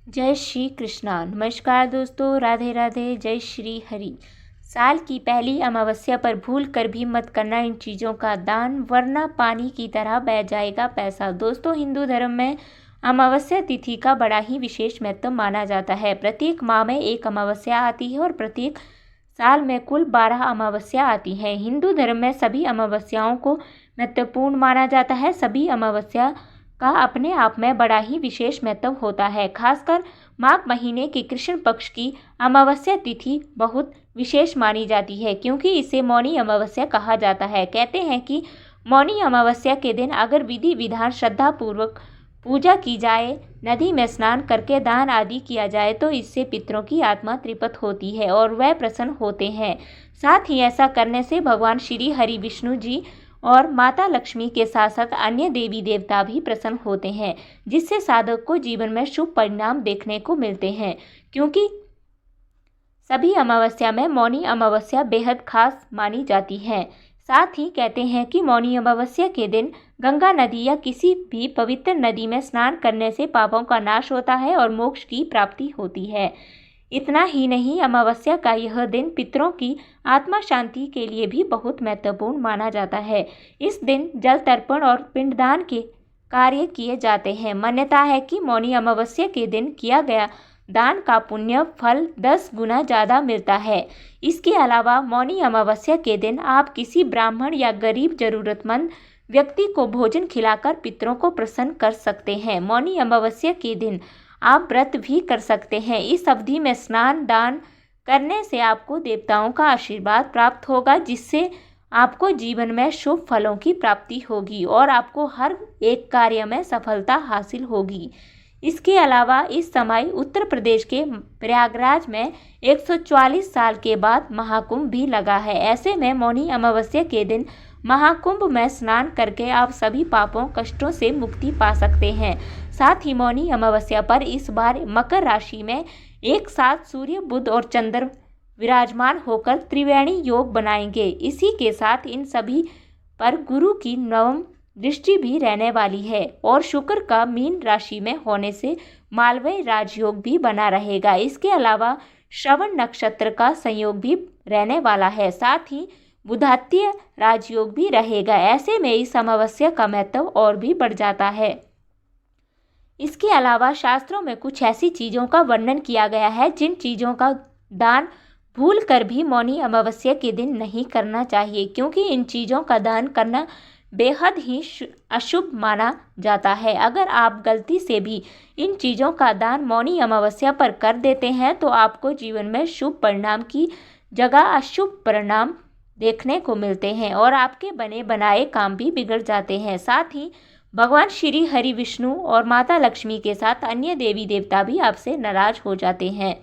जय श्री कृष्णा। नमस्कार दोस्तों, राधे राधे, जय श्री हरि। साल की पहली अमावस्या पर भूल कर भी मत करना इन चीज़ों का दान, वरना पानी की तरह बह जाएगा पैसा। दोस्तों, हिंदू धर्म में अमावस्या तिथि का बड़ा ही विशेष महत्व माना जाता है। प्रत्येक माह में एक अमावस्या आती है और प्रत्येक साल में कुल 12 अमावस्या आती हैं। हिंदू धर्म में सभी अमावस्याओं को महत्वपूर्ण माना जाता है। सभी अमावस्या का अपने आप में बड़ा ही विशेष महत्व होता है। खासकर माघ महीने की कृष्ण पक्ष की अमावस्या तिथि बहुत विशेष मानी जाती है, क्योंकि इसे मौनी अमावस्या कहा जाता है। कहते हैं कि मौनी अमावस्या के दिन अगर विधि विधान श्रद्धा पूर्वक पूजा की जाए, नदी में स्नान करके दान आदि किया जाए, तो इससे पितरों की आत्मा तृप्त होती है और वह प्रसन्न होते हैं। साथ ही ऐसा करने से भगवान श्री हरि विष्णु जी और माता लक्ष्मी के साथ साथ अन्य देवी देवता भी प्रसन्न होते हैं, जिससे साधक को जीवन में शुभ परिणाम देखने को मिलते हैं। क्योंकि सभी अमावस्या में मौनी अमावस्या बेहद खास मानी जाती है। साथ ही कहते हैं कि मौनी अमावस्या के दिन गंगा नदी या किसी भी पवित्र नदी में स्नान करने से पापों का नाश होता है और मोक्ष की प्राप्ति होती है। इतना ही नहीं, अमावस्या का यह दिन पितरों की आत्मा शांति के लिए भी बहुत महत्वपूर्ण माना जाता है। इस दिन जल तर्पण और पिंडदान के कार्य किए जाते हैं। मान्यता है कि मौनी अमावस्या के दिन किया गया दान का पुण्य फल 10 गुना ज़्यादा मिलता है। इसके अलावा मौनी अमावस्या के दिन आप किसी ब्राह्मण या गरीब जरूरतमंद व्यक्ति को भोजन खिलाकर पितरों को प्रसन्न कर सकते हैं। मौनी अमावस्या के दिन आप व्रत भी कर सकते हैं। इस अवधि में स्नान दान करने से आपको देवताओं का आशीर्वाद प्राप्त होगा, जिससे आपको जीवन में शुभ फलों की प्राप्ति होगी और आपको हर एक कार्य में सफलता हासिल होगी। इसके अलावा इस समय उत्तर प्रदेश के प्रयागराज में 144 साल के बाद महाकुंभ भी लगा है। ऐसे में मौनी अमावस्या के दिन महाकुंभ में स्नान करके आप सभी पापों कष्टों से मुक्ति पा सकते हैं। साथ ही मौनी अमावस्या पर इस बार मकर राशि में एक साथ सूर्य बुध और चंद्र विराजमान होकर त्रिवेणी योग बनाएंगे। इसी के साथ इन सभी पर गुरु की नवम दृष्टि भी रहने वाली है और शुक्र का मीन राशि में होने से मालवीय राजयोग भी बना रहेगा। इसके अलावा श्रवण नक्षत्र का संयोग भी रहने वाला है। साथ ही बुधात्य राजयोग भी रहेगा। ऐसे में इस अमावस्या का महत्व और भी बढ़ जाता है। इसके अलावा शास्त्रों में कुछ ऐसी चीज़ों का वर्णन किया गया है जिन चीज़ों का दान भूल कर भी मौनी अमावस्या के दिन नहीं करना चाहिए, क्योंकि इन चीज़ों का दान करना बेहद ही अशुभ माना जाता है। अगर आप गलती से भी इन चीज़ों का दान मौनी अमावस्या पर कर देते हैं तो आपको जीवन में शुभ परिणाम की जगह अशुभ परिणाम देखने को मिलते हैं और आपके बने बनाए काम भी बिगड़ जाते हैं। साथ ही भगवान श्री हरि विष्णु और माता लक्ष्मी के साथ अन्य देवी देवता भी आपसे नाराज हो जाते हैं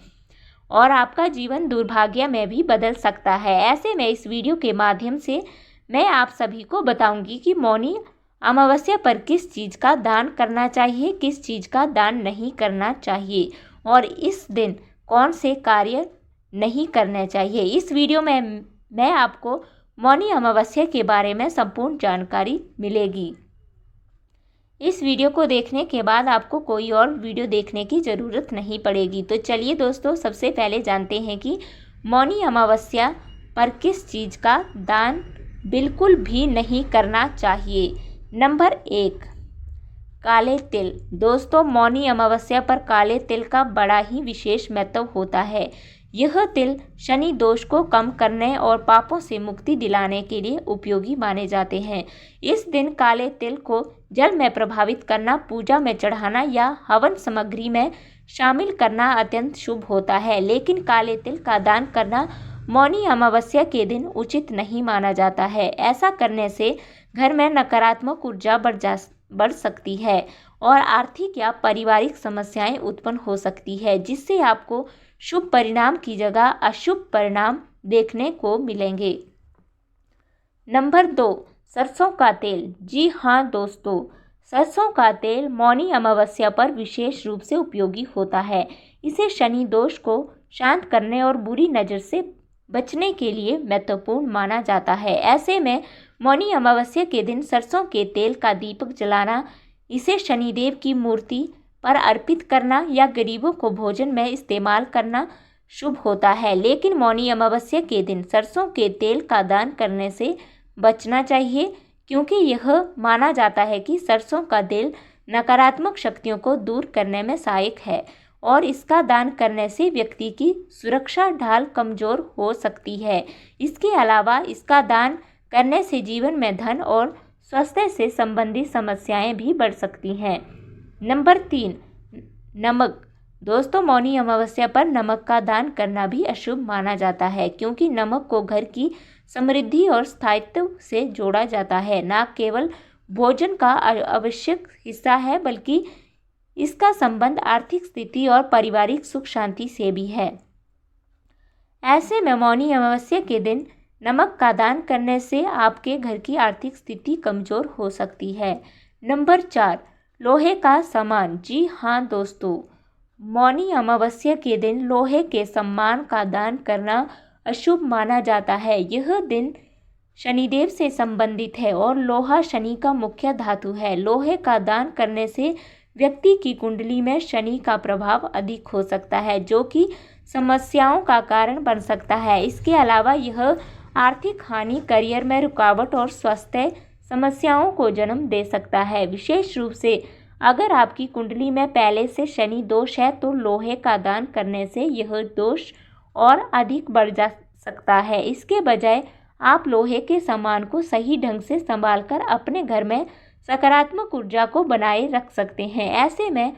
और आपका जीवन दुर्भाग्य में भी बदल सकता है। ऐसे में इस वीडियो के माध्यम से मैं आप सभी को बताऊंगी कि मौनी अमावस्या पर किस चीज़ का दान करना चाहिए, किस चीज़ का दान नहीं करना चाहिए और इस दिन कौन से कार्य नहीं करने चाहिए। इस वीडियो में मैं आपको मौनी अमावस्या के बारे में संपूर्ण जानकारी मिलेगी। इस वीडियो को देखने के बाद आपको कोई और वीडियो देखने की ज़रूरत नहीं पड़ेगी। तो चलिए दोस्तों, सबसे पहले जानते हैं कि मौनी अमावस्या पर किस चीज़ का दान बिल्कुल भी नहीं करना चाहिए। नंबर 1, काले तिल। दोस्तों, मौनी अमावस्या पर काले तिल का बड़ा ही विशेष महत्व होता है। यह तिल शनि दोष को कम करने और पापों से मुक्ति दिलाने के लिए उपयोगी माने जाते हैं। इस दिन काले तिल को जल में प्रभावित करना, पूजा में चढ़ाना या हवन सामग्री में शामिल करना अत्यंत शुभ होता है, लेकिन काले तिल का दान करना मौनी अमावस्या के दिन उचित नहीं माना जाता है। ऐसा करने से घर में नकारात्मक ऊर्जा बढ़ सकती है और आर्थिक या पारिवारिक समस्याएं उत्पन्न हो सकती है, जिससे आपको शुभ परिणाम की जगह अशुभ परिणाम देखने को मिलेंगे। नंबर 2, सरसों का तेल। जी हाँ दोस्तों, सरसों का तेल मौनी अमावस्या पर विशेष रूप से उपयोगी होता है। इसे शनि दोष को शांत करने और बुरी नज़र से बचने के लिए महत्वपूर्ण माना जाता है। ऐसे में मौनी अमावस्या के दिन सरसों के तेल का दीपक जलाना, इसे शनिदेव की मूर्ति पर अर्पित करना या गरीबों को भोजन में इस्तेमाल करना शुभ होता है। लेकिन मौनी अमावस्या के दिन सरसों के तेल का दान करने से बचना चाहिए, क्योंकि यह माना जाता है कि सरसों का तेल नकारात्मक शक्तियों को दूर करने में सहायक है और इसका दान करने से व्यक्ति की सुरक्षा ढाल कमजोर हो सकती है। इसके अलावा इसका दान करने से जीवन में धन और स्वास्थ्य से संबंधित समस्याएं भी बढ़ सकती हैं। नंबर 3, नमक। दोस्तों, मौनी अमावस्या पर नमक का दान करना भी अशुभ माना जाता है, क्योंकि नमक को घर की समृद्धि और स्थायित्व से जोड़ा जाता है। न केवल भोजन का आवश्यक हिस्सा है, बल्कि इसका संबंध आर्थिक स्थिति और पारिवारिक सुख शांति से भी है। ऐसे में मौनी अमावस्या के दिन नमक का दान करने से आपके घर की आर्थिक स्थिति कमजोर हो सकती है। नंबर 4, लोहे का सामान। जी हाँ दोस्तों, मौनी अमावस्या के दिन लोहे के सामान का दान करना अशुभ माना जाता है। यह दिन शनिदेव से संबंधित है और लोहा शनि का मुख्य धातु है। लोहे का दान करने से व्यक्ति की कुंडली में शनि का प्रभाव अधिक हो सकता है, जो कि समस्याओं का कारण बन सकता है। इसके अलावा यह आर्थिक हानि, करियर में रुकावट और स्वास्थ्य समस्याओं को जन्म दे सकता है। विशेष रूप से अगर आपकी कुंडली में पहले से शनि दोष है, तो लोहे का दान करने से यह दोष और अधिक बढ़ जा सकता है। इसके बजाय आप लोहे के सामान को सही ढंग से संभालकर अपने घर में सकारात्मक ऊर्जा को बनाए रख सकते हैं। ऐसे में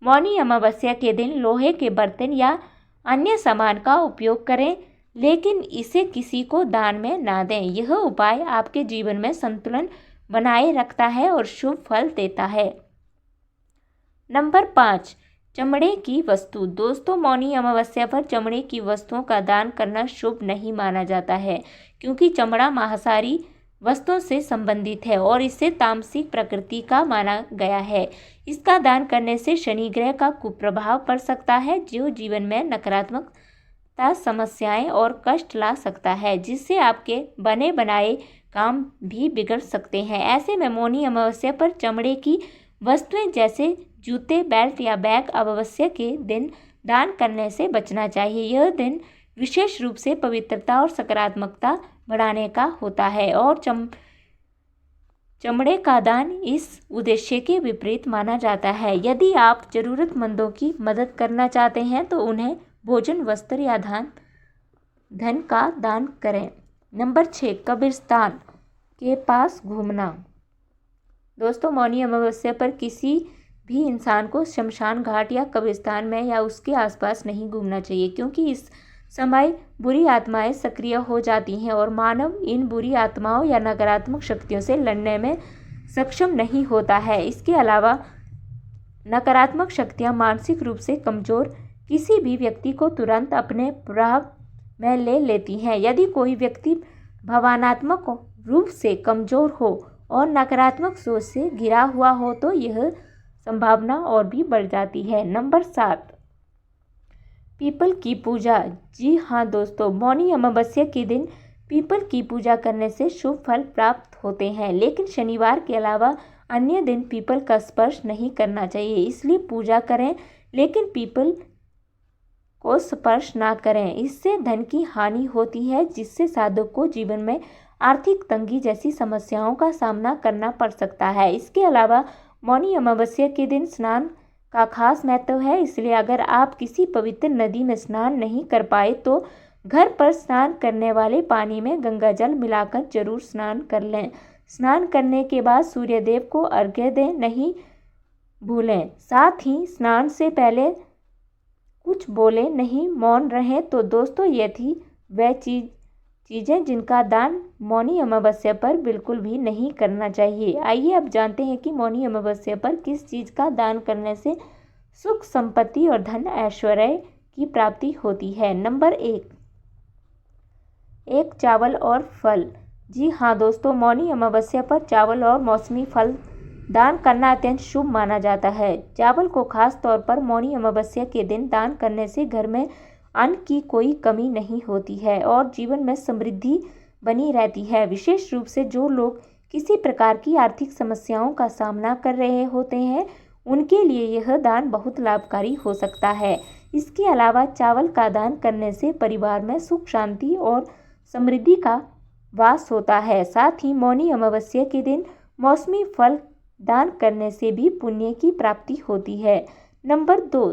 मौनी अमावस्या के दिन लोहे के बर्तन या अन्य सामान का उपयोग करें, लेकिन इसे किसी को दान में ना दें। यह उपाय आपके जीवन में संतुलन बनाए रखता है और शुभ फल देता है। नंबर 5, चमड़े की वस्तु। दोस्तों, मौनी अमावस्या पर चमड़े की वस्तुओं का दान करना शुभ नहीं माना जाता है, क्योंकि चमड़ा मांसाहारी वस्तुओं से संबंधित है और इसे तामसिक प्रकृति का माना गया है। इसका दान करने से शनि ग्रह का कुप्रभाव पड़ सकता है, जो जीवन में नकारात्मकता, समस्याएं और कष्ट ला सकता है, जिससे आपके बने बनाए काम भी बिगड़ सकते हैं। ऐसे में मौनी अमावस्या पर चमड़े की वस्तुएं जैसे जूते, बेल्ट या बैग अमावस्या के दिन दान करने से बचना चाहिए। यह दिन विशेष रूप से पवित्रता और सकारात्मकता बढ़ाने का होता है और चमड़े का दान इस उद्देश्य के विपरीत माना जाता है। यदि आप जरूरतमंदों की मदद करना चाहते हैं तो उन्हें भोजन, वस्त्र या धन का दान करें। नंबर 6, कब्रिस्तान के पास घूमना। दोस्तों, मौनी अमावस्या पर किसी भी इंसान को शमशान घाट या कब्रिस्तान में या उसके आसपास नहीं घूमना चाहिए, क्योंकि इस समय बुरी आत्माएं सक्रिय हो जाती हैं और मानव इन बुरी आत्माओं या नकारात्मक शक्तियों से लड़ने में सक्षम नहीं होता है। इसके अलावा नकारात्मक शक्तियां मानसिक रूप से कमजोर किसी भी व्यक्ति को तुरंत अपने प्रभाव में ले लेती हैं। यदि कोई व्यक्ति भावनात्मक रूप से कमजोर हो और नकारात्मक सोच से घिरा हुआ हो, तो यह संभावना और भी बढ़ जाती है। नंबर 7, पीपल की पूजा। जी हाँ दोस्तों, मौनी अमावस्या के दिन पीपल की पूजा करने से शुभ फल प्राप्त होते हैं, लेकिन शनिवार के अलावा अन्य दिन पीपल का स्पर्श नहीं करना चाहिए। इसलिए पूजा करें, लेकिन पीपल को स्पर्श ना करें। इससे धन की हानि होती है, जिससे साधक को जीवन में आर्थिक तंगी जैसी समस्याओं का सामना करना पड़ सकता है। इसके अलावा मौनी अमावस्या के दिन स्नान का खास महत्व है, इसलिए अगर आप किसी पवित्र नदी में स्नान नहीं कर पाए तो घर पर स्नान करने वाले पानी में गंगा जल मिलाकर जरूर स्नान कर लें। स्नान करने के बाद सूर्यदेव को अर्घ्य दें नहीं भूलें। साथ ही स्नान से पहले कुछ बोले नहीं, मौन रहें। तो दोस्तों, ये थी वह चीज़ें जिनका दान मौनी अमावस्या पर बिल्कुल भी नहीं करना चाहिए। आइए अब जानते हैं कि मौनी अमावस्या पर किस चीज़ का दान करने से सुख, संपत्ति और धन ऐश्वर्य की प्राप्ति होती है। नंबर 1, चावल और फल। जी हाँ दोस्तों, मौनी अमावस्या पर चावल और मौसमी फल दान करना अत्यंत शुभ माना जाता है। चावल को खास तौर पर मौनी अमावस्या के दिन दान करने से घर में अन्न की कोई कमी नहीं होती है और जीवन में समृद्धि बनी रहती है। विशेष रूप से जो लोग किसी प्रकार की आर्थिक समस्याओं का सामना कर रहे होते हैं, उनके लिए यह दान बहुत लाभकारी हो सकता है। इसके अलावा चावल का दान करने से परिवार में सुख शांति और समृद्धि का वास होता है। साथ ही मौनी अमावस्या के दिन मौसमी फल दान करने से भी पुण्य की प्राप्ति होती है। नंबर 2,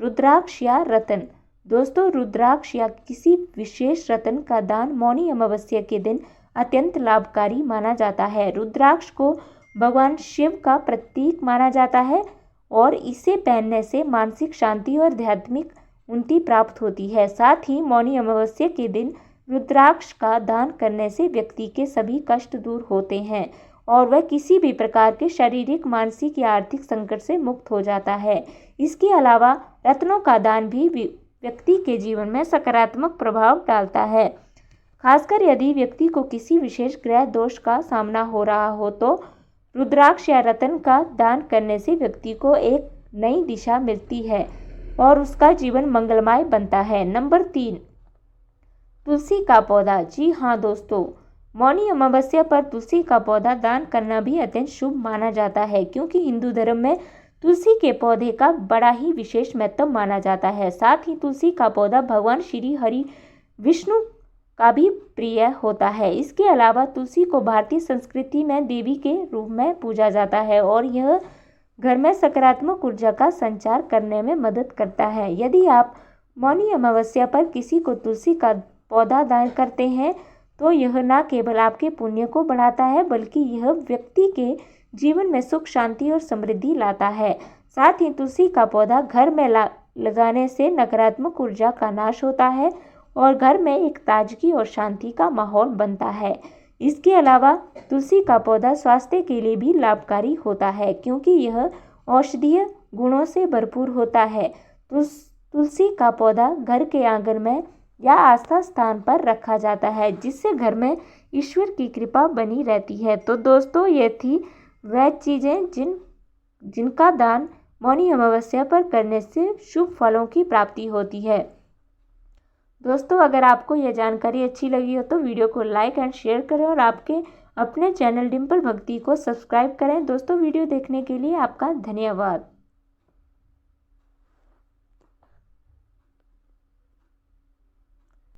रुद्राक्ष या रत्न। दोस्तों, रुद्राक्ष या किसी विशेष रत्न का दान मौनी अमावस्या के दिन अत्यंत लाभकारी माना जाता है। रुद्राक्ष को भगवान शिव का प्रतीक माना जाता है और इसे पहनने से मानसिक शांति और आध्यात्मिक उन्नति प्राप्त होती है। साथ ही मौनी अमावस्या के दिन रुद्राक्ष का दान करने से व्यक्ति के सभी कष्ट दूर होते हैं और वह किसी भी प्रकार के शारीरिक, मानसिक या आर्थिक संकट से मुक्त हो जाता है। इसके अलावा रत्नों का दान भी व्यक्ति के जीवन में सकारात्मक प्रभाव डालता है। खासकर यदि व्यक्ति को किसी विशेष ग्रह दोष का सामना हो रहा हो तो रुद्राक्ष या रत्न का दान करने से व्यक्ति को एक नई दिशा मिलती है और उसका जीवन मंगलमय बनता है। नंबर 3, तुलसी का पौधा। जी हाँ दोस्तों, मौनी अमावस्या पर तुलसी का पौधा दान करना भी अत्यंत शुभ माना जाता है, क्योंकि हिंदू धर्म में तुलसी के पौधे का बड़ा ही विशेष महत्व माना जाता है। साथ ही तुलसी का पौधा भगवान श्री हरि विष्णु का भी प्रिय होता है। इसके अलावा तुलसी को भारतीय संस्कृति में देवी के रूप में पूजा जाता है और यह घर में सकारात्मक ऊर्जा का संचार करने में मदद करता है। यदि आप मौनी अमावस्या पर किसी को तुलसी का पौधा दान करते हैं तो यह न केवल आपके पुण्य को बढ़ाता है बल्कि यह व्यक्ति के जीवन में सुख, शांति और समृद्धि लाता है। साथ ही तुलसी का पौधा घर में लगाने से नकारात्मक ऊर्जा का नाश होता है और घर में एक ताजगी और शांति का माहौल बनता है। इसके अलावा तुलसी का पौधा स्वास्थ्य के लिए भी लाभकारी होता है, क्योंकि यह औषधीय गुणों से भरपूर होता है। तुलसी का पौधा घर के आंगन में या आस्था स्थान पर रखा जाता है, जिससे घर में ईश्वर की कृपा बनी रहती है। तो दोस्तों, ये थी वह चीज़ें जिनका दान मौनी अमावस्या पर करने से शुभ फलों की प्राप्ति होती है। दोस्तों, अगर आपको यह जानकारी अच्छी लगी हो तो वीडियो को लाइक एंड शेयर करें और आपके अपने चैनल डिम्पल भक्ति को सब्सक्राइब करें। दोस्तों, वीडियो देखने के लिए आपका धन्यवाद।